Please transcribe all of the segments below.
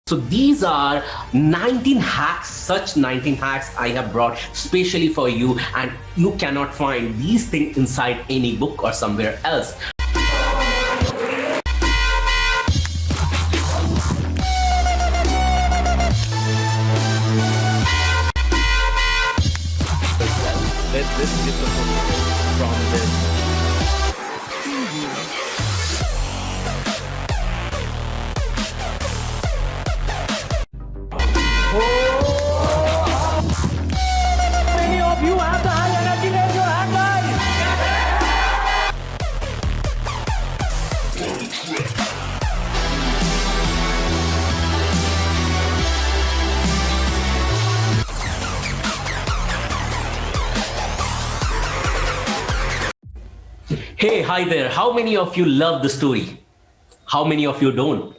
So these are 19 hacks, such 19 hacks I have brought specially for you, and you cannot find these things inside any book or somewhere else. Let's get from this. Many of you have the high energy, raise your hand, guys. Hey, hi there. How many of you love the story? How many of you don't?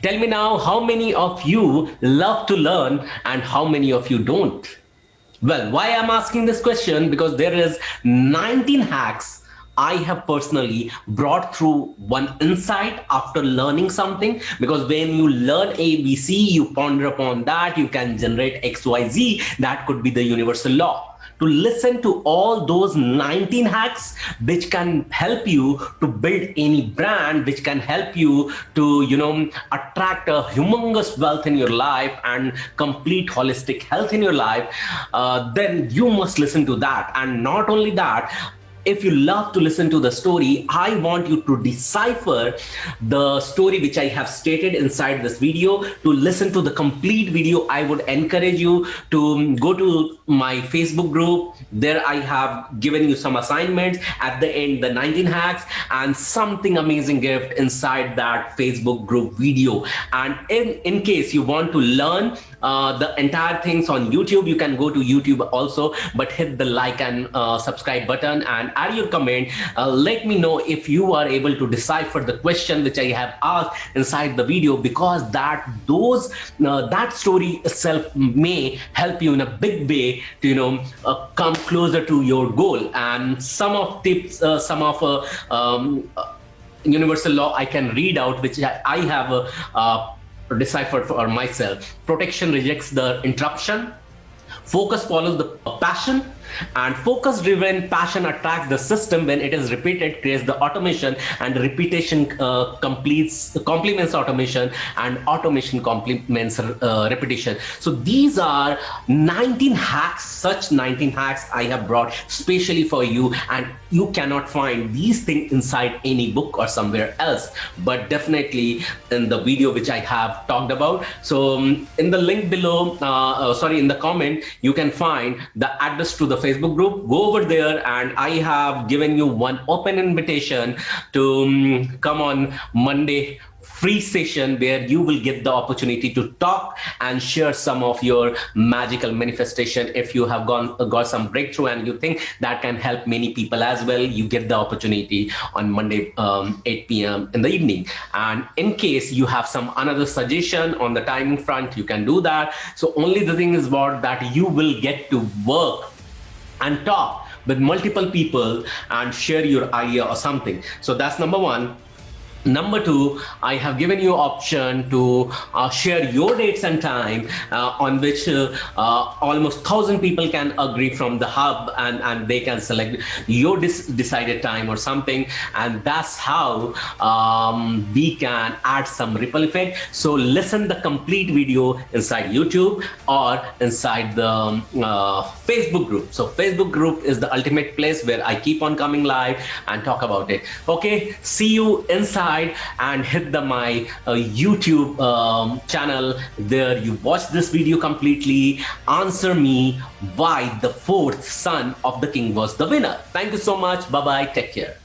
Tell me now, how many of you love to learn and how many of you don't? Well, why I'm asking this question? Because there is 19 hacks I have personally brought through one insight after learning something. Because when you learn ABC, you ponder upon that, you can generate XYZ. That could be the universal law. To listen to all those 19 hacks which can help you to build any brand, which can help you to attract a humongous wealth in your life and complete holistic health in your life, then you must listen to that. And not only that, if you love to listen to the story, I want you to decipher the story which I have stated inside this video. To listen to the complete video, I would encourage you to go to my Facebook group. There I have given you some assignments at the end, the 19 hacks and something amazing gift inside that Facebook group video. And in case you want to learn the entire things on YouTube, you can go to YouTube also, but hit the like and subscribe button and add your comment. Let me know if you are able to decipher the question which I have asked inside the video, because that story itself may help you in a big way to come closer to your goal. And some of tips, universal law I can read out, which I have deciphered for myself. Protection rejects the interruption. Focus follows the passion, and focus driven passion attracts the system. When it is repeated, creates the automation, and repetition complements automation, and automation complements repetition. So these are 19 hacks, such 19 hacks I have brought specially for you, and you cannot find these things inside any book or somewhere else, but definitely in the video which I have talked about. So in the link below, in the comment, you can find the address to the Facebook group. Go over there, and I have given you one open invitation to come on Monday free session, where you will get the opportunity to talk and share some of your magical manifestation. If you have got some breakthrough and you think that can help many people as well, you get the opportunity on Monday 8 p.m. in the evening. And in case you have some another suggestion on the timing front, you can do that. So only the thing is about that you will get to work and talk with multiple people and share your idea or something. So that's number one. Number two, I have given you option to share your dates and time on which almost 1,000 people can agree from the hub, and they can select your decided time or something. And that's how we can add some ripple effect. So listen the complete video inside YouTube or inside the Facebook group. So Facebook group is the ultimate place where I keep on coming live and talk about it. Okay, see you inside, and hit my YouTube channel. There you watch this video completely. Answer me why the fourth son of the king was the winner. Thank you so much. Bye bye. Take care.